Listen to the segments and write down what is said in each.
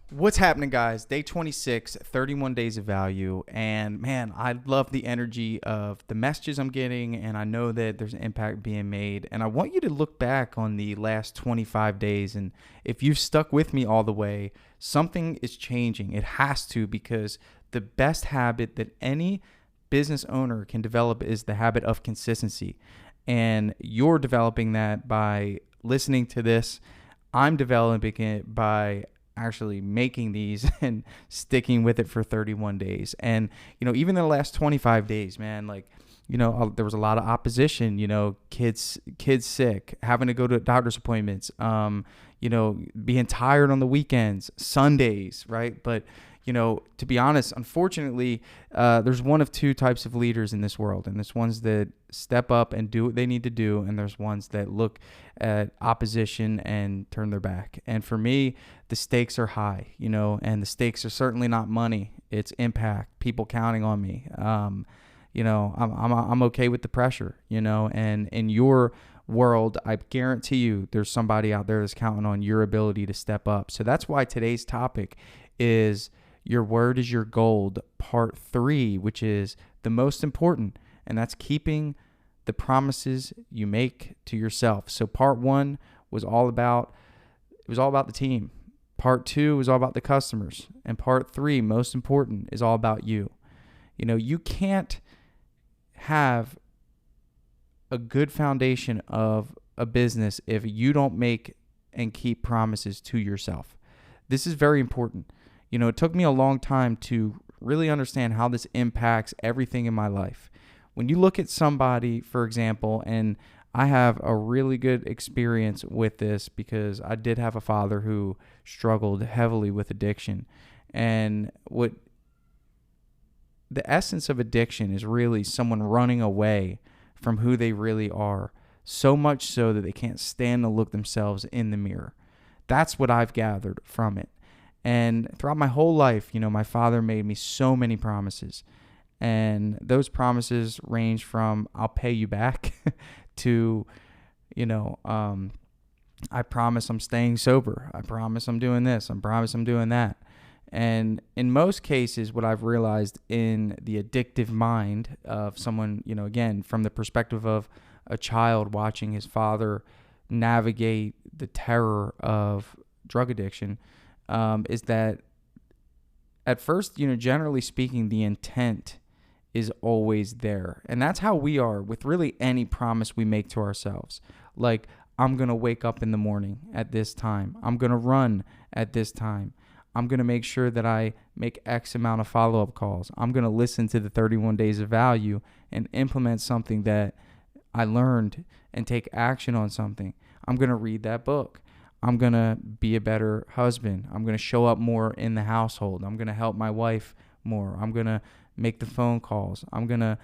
What's happening, guys? Day 26, 31 days of value. And man, I love the energy of the messages I'm getting. And I know that there's an impact being made. And I want you to look back on the last 25 days. And if you've stuck with me all the way, something is changing. It has to, because the best habit that any business owner can develop is the habit of consistency. And you're developing that by listening to this. I'm developing it by actually making these and sticking with it for 31 days. And, even in the last 25 days, man, like, there was a lot of opposition, kids sick, having to go to doctor's appointments, being tired on the weekends, Sundays, right? But, to be honest, unfortunately, there's one of two types of leaders in this world. And there's ones that step up and do what they need to do. And there's ones that look at opposition and turn their back. And for me, the stakes are high, and the stakes are certainly not money. It's impact, people counting on me. I'm okay with the pressure, and in your world, I guarantee you there's somebody out there that's counting on your ability to step up. So that's why today's topic is Your Word is Your Gold, part 3, which is the most important, and that's keeping the promises you make to yourself. So part 1 was all about the team. Part 2 was all about the customers. And part 3, most important, is all about you. You can't have a good foundation of a business if you don't make and keep promises to yourself. This is very important. It took me a long time to really understand how this impacts everything in my life. When you look at somebody, for example, and I have a really good experience with this because I did have a father who struggled heavily with addiction. And what the essence of addiction is really someone running away from who they really are, so much so that they can't stand to look themselves in the mirror. That's what I've gathered from it. And throughout my whole life, my father made me so many promises. And those promises range from I'll pay you back to, I promise I'm staying sober. I promise I'm doing this. I promise I'm doing that. And in most cases, what I've realized in the addictive mind of someone, again, from the perspective of a child watching his father navigate the terror of drug addiction, is that at first, generally speaking, the intent is always there. And that's how we are with really any promise we make to ourselves. Like, I'm going to wake up in the morning at this time. I'm going to run at this time. I'm going to make sure that I make X amount of follow-up calls. I'm going to listen to the 31 days of value and implement something that I learned and take action on something. I'm going to read that book. I'm going to be a better husband. I'm going to show up more in the household. I'm going to help my wife more. I'm going to make the phone calls. I'm going to,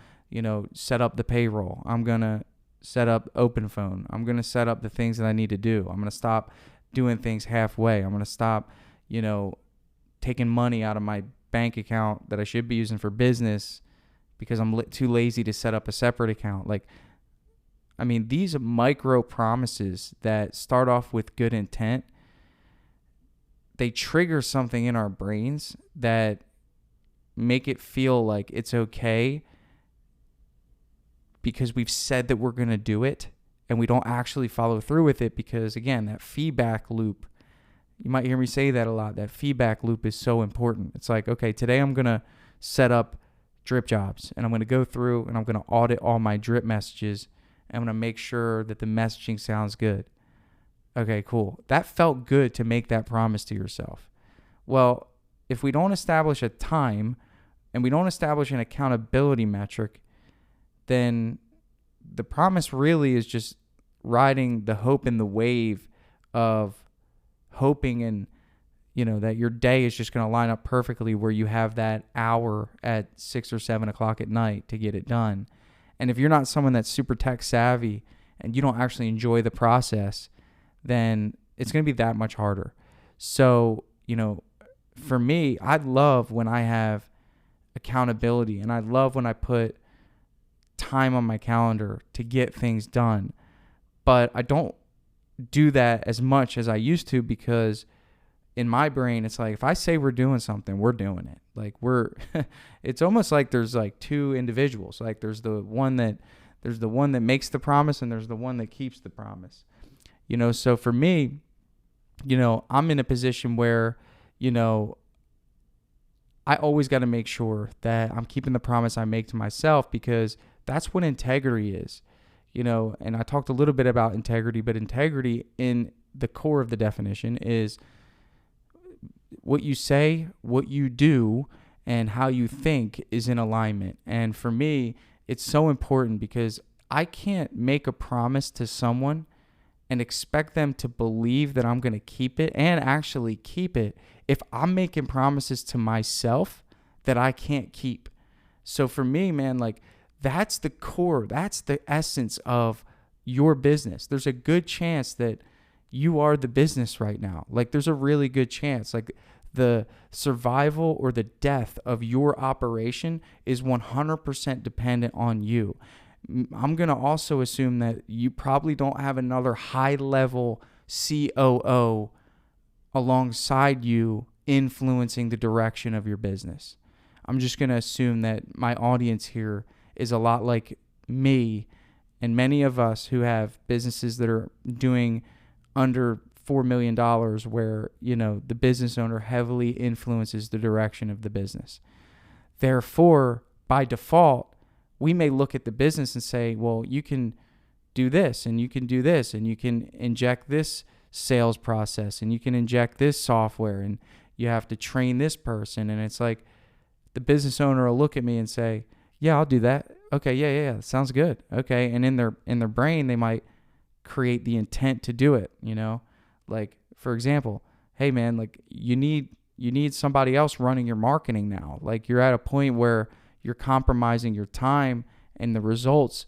set up the payroll. I'm going to set up open phone. I'm going to set up the things that I need to do. I'm going to stop doing things halfway. I'm going to stop, taking money out of my bank account that I should be using for business because I'm too lazy to set up a separate account. These micro promises that start off with good intent, they trigger something in our brains that make it feel like it's okay because we've said that we're going to do it and we don't actually follow through with it because, again, that feedback loop, you might hear me say that a lot, that feedback loop is so important. It's like, okay, today I'm going to set up drip jobs and I'm going to go through and I'm going to audit all my drip messages. I'm going to make sure that the messaging sounds good. Okay, cool. That felt good to make that promise to yourself. Well, if we don't establish a time and we don't establish an accountability metric, then the promise really is just riding the hope in the wave of hoping and, that your day is just going to line up perfectly where you have that hour at 6 or 7 o'clock at night to get it done. And if you're not someone that's super tech savvy and you don't actually enjoy the process, then it's going to be that much harder. So, for me, I love when I have accountability and I love when I put time on my calendar to get things done. But I don't do that as much as I used to because in my brain, it's like, if I say we're doing something, we're doing it. Like it's almost like there's like two individuals. Like there's the one that makes the promise, and there's the one that keeps the promise. So for me, I'm in a position where, I always got to make sure that I'm keeping the promise I make to myself, because that's what integrity is. And I talked a little bit about integrity, but integrity in the core of the definition is what you say, what you do, and how you think is in alignment. And for me, it's so important, because I can't make a promise to someone and expect them to believe that I'm going to keep it and actually keep it if I'm making promises to myself that I can't keep. So for me, man, like that's the core, that's the essence of your business. There's a good chance that you are the business right now. Like there's a really good chance. Like the survival or the death of your operation is 100% dependent on you. I'm going to also assume that you probably don't have another high-level COO alongside you influencing the direction of your business. I'm just going to assume that my audience here is a lot like me and many of us who have businesses that are doing under $4 million where, the business owner heavily influences the direction of the business. Therefore, by default, we may look at the business and say, well, you can do this and you can do this and you can inject this sales process and you can inject this software and you have to train this person. And it's like the business owner will look at me and say, yeah, I'll do that. Okay, yeah, sounds good. Okay, and in their brain, they might create the intent to do it, Like, for example, hey, man, like you need somebody else running your marketing now. Like you're at a point where you're compromising your time and the results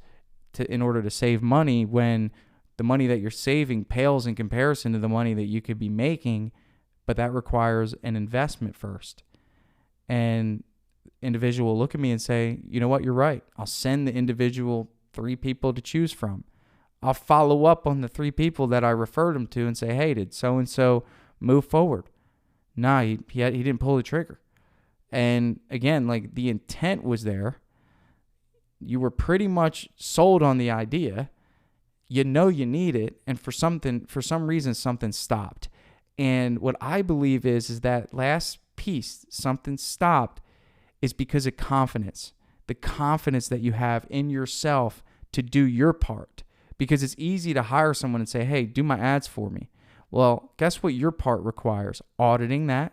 in order to save money, when the money that you're saving pales in comparison to the money that you could be making, but that requires an investment first. And individual will look at me and say, you know what, you're right. I'll send the individual 3 people to choose from. I'll follow up on the 3 people that I referred them to and say, hey, did so-and-so move forward? Nah, he didn't pull the trigger. And again, like the intent was there. You were pretty much sold on the idea. You need it. And for some reason, something stopped. And what I believe is that last piece, something stopped, is because of confidence. The confidence that you have in yourself to do your part. Because it's easy to hire someone and say, hey, do my ads for me. Well, guess what your part requires? Auditing that,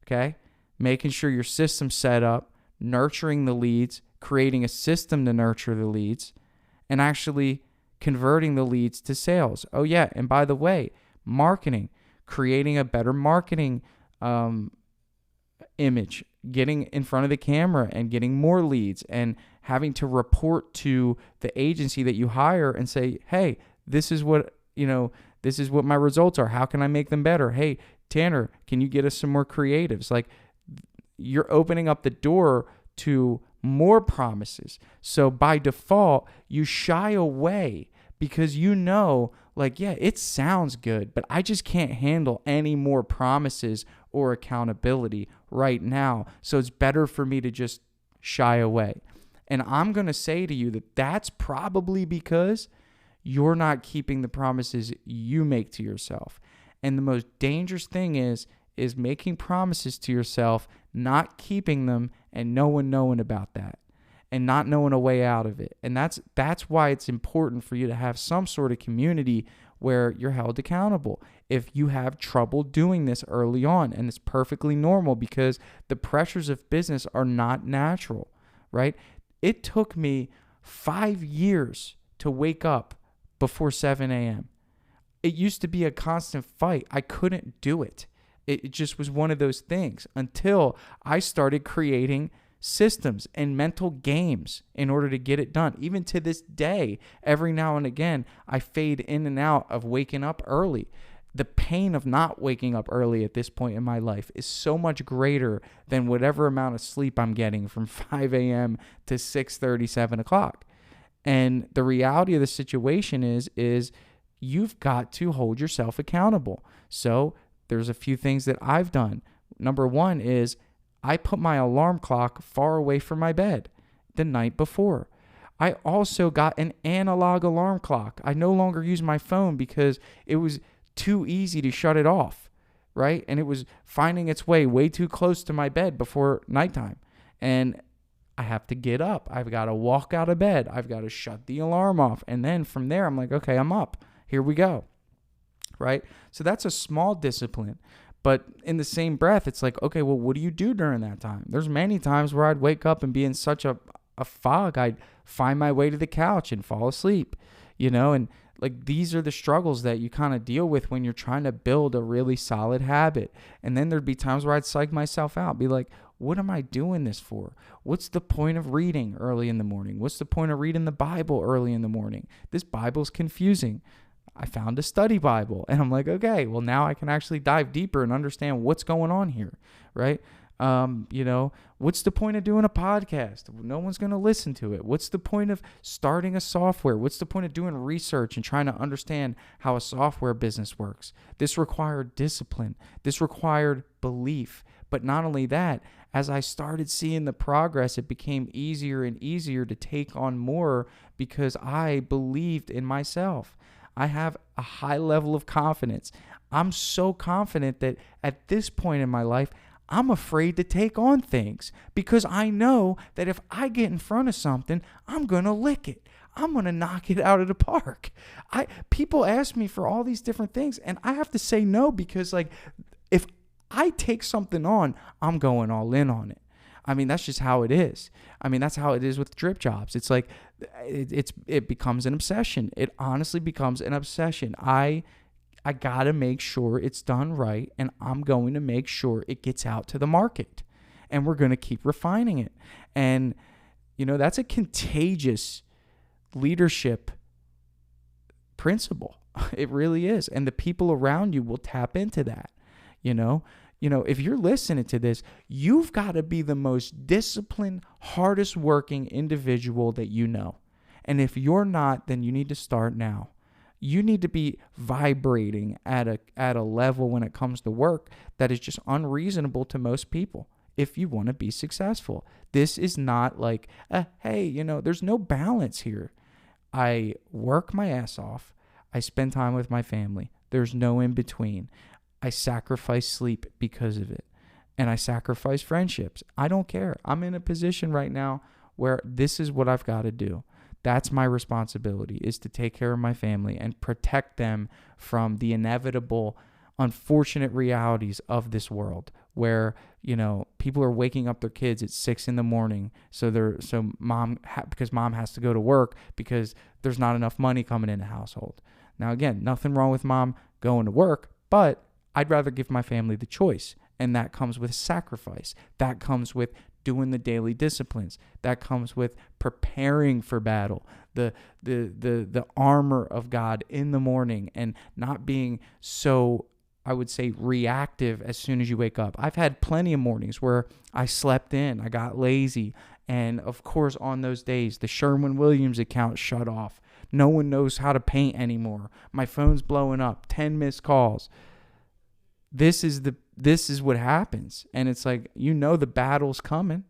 okay? Making sure your system's set up, nurturing the leads, creating a system to nurture the leads, and actually converting the leads to sales. Oh, yeah, and by the way, marketing, creating a better marketing image, getting in front of the camera and getting more leads, and having to report to the agency that you hire and say, hey, this is what my results are. How can I make them better? Hey, Tanner, can you get us some more creatives? Like, you're opening up the door to more promises. So by default, you shy away because like, yeah, it sounds good, but I just can't handle any more promises or accountability right now. So it's better for me to just shy away. And I'm going to say to you that that's probably because you're not keeping the promises you make to yourself. And the most dangerous thing is making promises to yourself, not keeping them, and no one knowing about that, and not knowing a way out of it. And that's why it's important for you to have some sort of community where you're held accountable. If you have trouble doing this early on, and it's perfectly normal because the pressures of business are not natural, right? It took me 5 years to wake up before 7 a.m. It used to be a constant fight. I couldn't do it. It just was one of those things until I started creating systems and mental games in order to get it done. Even to this day, every now and again, I fade in and out of waking up early. The pain of not waking up early at this point in my life is so much greater than whatever amount of sleep I'm getting from 5 a.m. to 6:30, 7 o'clock. And the reality of the situation is you've got to hold yourself accountable. So there's a few things that I've done. Number one is I put my alarm clock far away from my bed the night before. I also got an analog alarm clock. I no longer use my phone because it was too easy to shut it off, right? And it was finding its way too close to my bed before nighttime. And I have to get up. I've got to walk out of bed. I've got to shut the alarm off. And then from there, I'm like, okay, I'm up. Here we go, right? So that's a small discipline. But in the same breath, it's like, okay, well, what do you do during that time? There's many times where I'd wake up and be in such a fog, I'd find my way to the couch and fall asleep, and like these are the struggles that you kind of deal with when you're trying to build a really solid habit. And then there'd be times where I'd psych myself out, be like, what am I doing this for? What's the point of reading early in the morning? What's the point of reading the Bible early in the morning? This Bible's confusing. I found a study Bible and I'm like, okay, well now I can actually dive deeper and understand what's going on here, right? What's the point of doing a podcast? No one's going to listen to it. What's the point of starting a software? What's the point of doing research and trying to understand how a software business works? This required discipline. This required belief. But not only that, as I started seeing the progress, it became easier and easier to take on more because I believed in myself. I have a high level of confidence. I'm so confident that at this point in my life, I'm afraid to take on things because I know that if I get in front of something, I'm going to lick it. I'm going to knock it out of the park. People ask me for all these different things and I have to say no because like if I take something on, I'm going all in on it. I mean, that's just how it is. I mean, that's how it is with drip jobs. It's like it becomes an obsession. It honestly becomes an obsession. I got to make sure it's done right, and I'm going to make sure it gets out to the market, and we're going to keep refining it. And, that's a contagious leadership principle. It really is. And the people around you will tap into that, if you're listening to this, you've got to be the most disciplined, hardest working individual that you know. And if you're not, then you need to start now. You need to be vibrating at a level when it comes to work that is just unreasonable to most people if you want to be successful. This is not like, hey, there's no balance here. I work my ass off. I spend time with my family. There's no in between. I sacrifice sleep because of it. And I sacrifice friendships. I don't care. I'm in a position right now where this is what I've got to do. That's my responsibility, is to take care of my family and protect them from the inevitable, unfortunate realities of this world where, people are waking up their kids at 6 a.m. because mom has to go to work because there's not enough money coming in the household. Now, again, nothing wrong with mom going to work, but I'd rather give my family the choice. And that comes with sacrifice. That comes with doing the daily disciplines. That comes with preparing for battle, the armor of God in the morning, and not being so, I would say, reactive as soon as you wake up. I've had plenty of mornings where I slept in, I got lazy, and of course on those days the Sherwin-Williams account shut off. No one knows how to paint anymore. My phone's blowing up, 10 missed calls. This is what happens. And it's like, the battle's coming.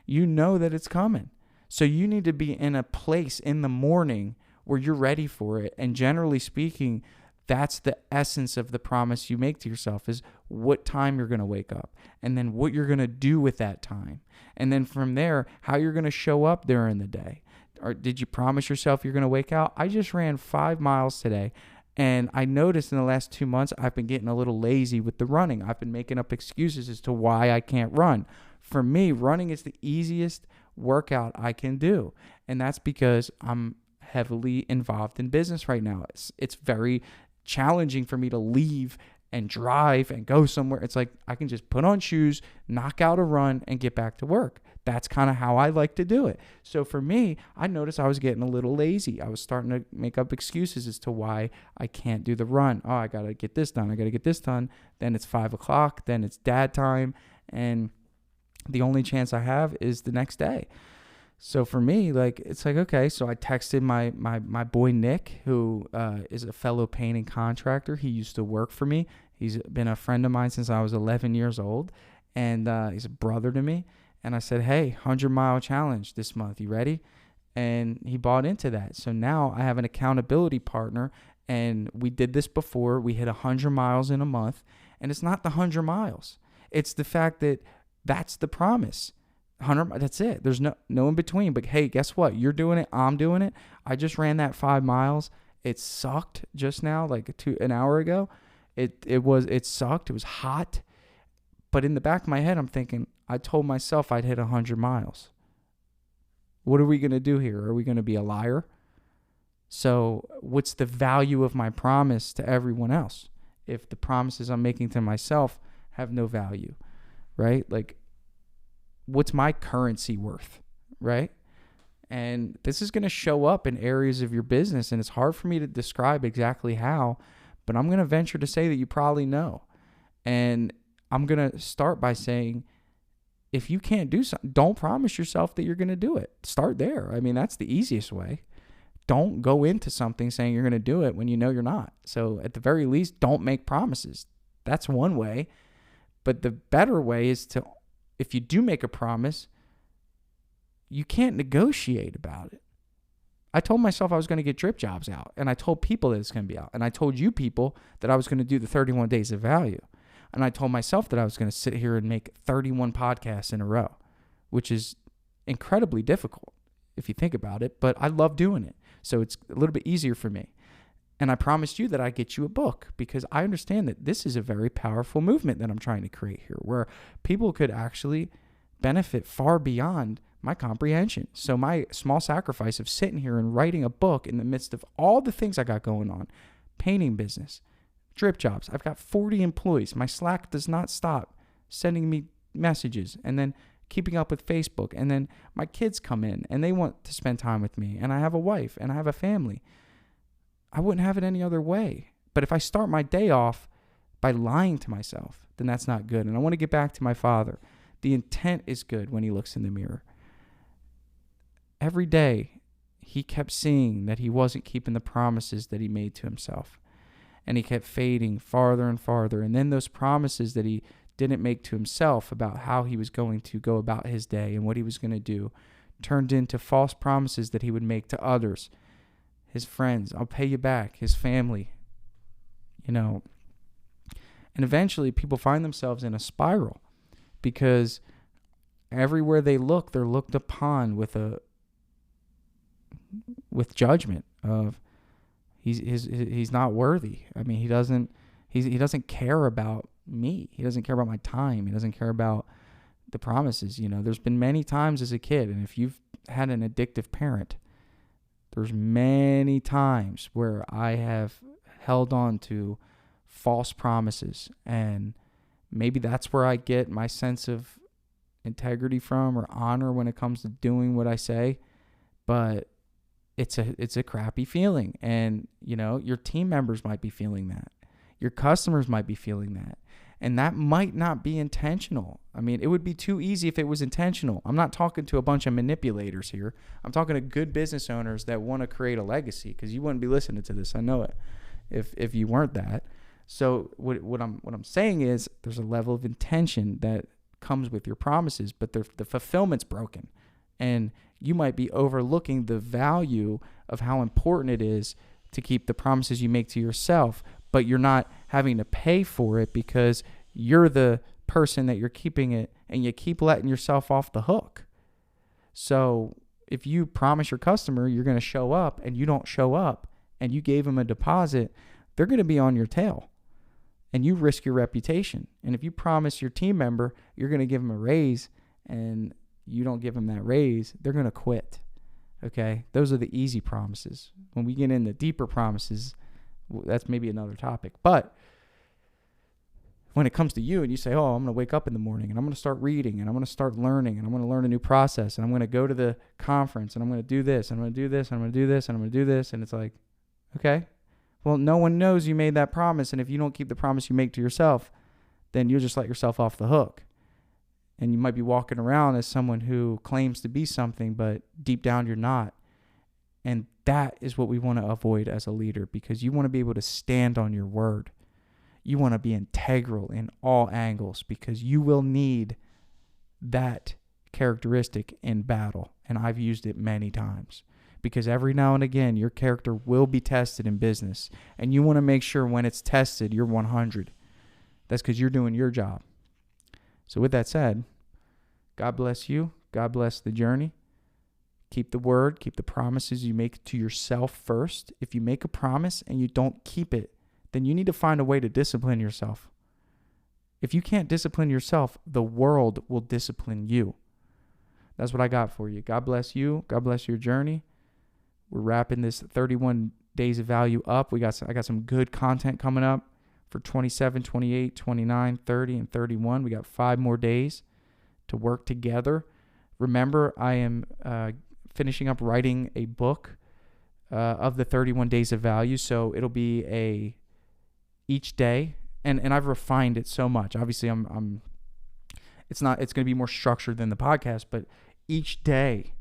You know that it's coming. So you need to be in a place in the morning where you're ready for it. And generally speaking, that's the essence of the promise you make to yourself, is what time you're going to wake up and then what you're going to do with that time. And then from there, how you're going to show up during the day. Or did you promise yourself you're going to wake out? I just ran 5 miles today. And I noticed in the last 2 months, I've been getting a little lazy with the running. I've been making up excuses as to why I can't run. For me, running is the easiest workout I can do. And that's because I'm heavily involved in business right now. It's very challenging for me to leave and drive and go somewhere. It's like I can just put on shoes, knock out a run, and get back to work. That's kind of how I like to do it. So for me, I noticed I was getting a little lazy. I was starting to make up excuses as to why I can't do the run. Oh, I got to get this done. I got to get this done. Then it's 5 o'clock. Then it's dad time. And the only chance I have is the next day. So for me, it's like, okay, so I texted my boy Nick, who is a fellow painting contractor. He used to work for me. He's been a friend of mine since I was 11 years old, and he's a brother to me. And I said, hey, 100-mile challenge this month. You ready? And he bought into that. So now I have an accountability partner, and we did this before. We hit 100 miles in a month, and it's not the 100 miles. It's the fact that that's the promise. 100, that's it. There's no in between. But hey, guess what? You're doing it. I'm doing it. I just ran that 5 miles. It sucked just now, like an hour ago. It sucked. It was hot. But in the back of my head, I'm thinking, I told myself I'd hit 100 miles. What are we going to do here? Are we going to be a liar? So what's the value of my promise to everyone else if the promises I'm making to myself have no value, right? Like, what's my currency worth, right? And this is going to show up in areas of your business, and it's hard for me to describe exactly how, but I'm going to venture to say that you probably know. And I'm going to start by saying, if you can't do something, don't promise yourself that you're going to do it. Start there. I mean, that's the easiest way. Don't go into something saying you're going to do it when you know you're not. So at the very least, don't make promises. That's one way. But the better way is to, if you do make a promise, you can't negotiate about it. I told myself I was going to get Drip Jobs out, and I told people that it's going to be out. And I told you people that I was going to do the 31 days of value. And I told myself that I was going to sit here and make 31 podcasts in a row, which is incredibly difficult if you think about it, but I love doing it. So it's a little bit easier for me. And I promised you that I'd get you a book because I understand that this is a very powerful movement that I'm trying to create here where people could actually benefit far beyond my comprehension. So my small sacrifice of sitting here and writing a book in the midst of all the things I got going on, painting business, Drip Jobs. I've got 40 employees. My Slack does not stop sending me messages, and then keeping up with Facebook. And then my kids come in and they want to spend time with me. And I have a wife and I have a family. I wouldn't have it any other way. But if I start my day off by lying to myself, then that's not good. And I want to get back to my father. The intent is good when he looks in the mirror. Every day, he kept seeing that he wasn't keeping the promises that he made to himself. And he kept fading farther and farther. And then those promises that he didn't make to himself about how he was going to go about his day and what he was going to do turned into false promises that he would make to others, his friends. I'll pay you back, his family, And eventually people find themselves in a spiral because everywhere they look, they're looked upon with judgment of he's not worthy. I mean, he doesn't care about me. He doesn't care about my time. He doesn't care about the promises. There's been many times as a kid, and if you've had an addictive parent, there's many times where I have held on to false promises, and maybe that's where I get my sense of integrity from or honor when it comes to doing what I say. But it's a crappy feeling, and your team members might be feeling that. Your customers might be feeling that. And that might not be intentional. I mean, it would be too easy if it was intentional. I'm not talking to a bunch of manipulators here. I'm talking to good business owners that want to create a legacy, because you wouldn't be listening to this. I know it if you weren't that. So what I'm saying is there's a level of intention that comes with your promises, but the fulfillment's broken. And you might be overlooking the value of how important it is to keep the promises you make to yourself, but you're not having to pay for it because you're the person that you're keeping it, and you keep letting yourself off the hook. So if you promise your customer you're going to show up and you don't show up and you gave them a deposit, they're going to be on your tail, and you risk your reputation. And if you promise your team member you're going to give them a raise and you don't give them that raise, they're going to quit. Okay? Those are the easy promises. When we get into deeper promises, that's maybe another topic. But when it comes to you and you say, oh, I'm going to wake up in the morning and I'm going to start reading and I'm going to start learning and I'm going to learn a new process and I'm going to go to the conference and I'm going to do this and I'm going to do this and I'm going to do this and I'm going to do this. And it's like, okay, well, no one knows you made that promise. And if you don't keep the promise you make to yourself, then you'll just let yourself off the hook. And you might be walking around as someone who claims to be something, but deep down you're not. And that is what we want to avoid as a leader, because you want to be able to stand on your word. You want to be integral in all angles because you will need that characteristic in battle. And I've used it many times because every now and again, your character will be tested in business. And you want to make sure when it's tested, you're 100. That's because you're doing your job. So with that said, God bless you. God bless the journey. Keep the word, keep the promises you make to yourself first. If you make a promise and you don't keep it, then you need to find a way to discipline yourself. If you can't discipline yourself, the world will discipline you. That's what I got for you. God bless you. God bless your journey. We're wrapping this 31 days of value up. I got some good content coming up for 27, 28, 29, 30, and 31. We got 5 more days to work together. Remember, I am finishing up writing a book of the 31 days of value. So it'll be each day, and I've refined it so much. Obviously, it's going to be more structured than the podcast, but each day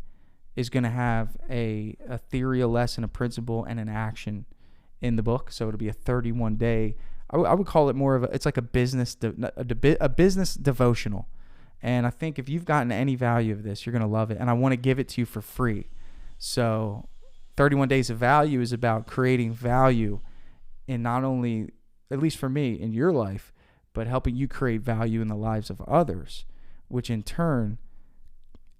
is going to have a theory, a lesson, a principle, and an action in the book. So it'll be a 31 day. I would call it more of it's like a business devotional. And I think if you've gotten any value of this, you're going to love it. And I want to give it to you for free. So 31 Days of Value is about creating value in not only, at least for me, in your life, but helping you create value in the lives of others, which in turn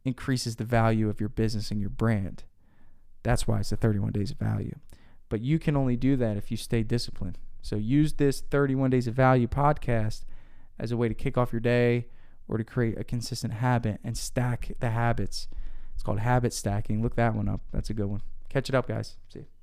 increases the value of your business and your brand. That's why it's the 31 Days of Value. But you can only do that if you stay disciplined. So use this 31 Days of Value podcast as a way to kick off your day or to create a consistent habit and stack the habits. It's called habit stacking. Look that one up. That's a good one. Catch it up, guys. See you.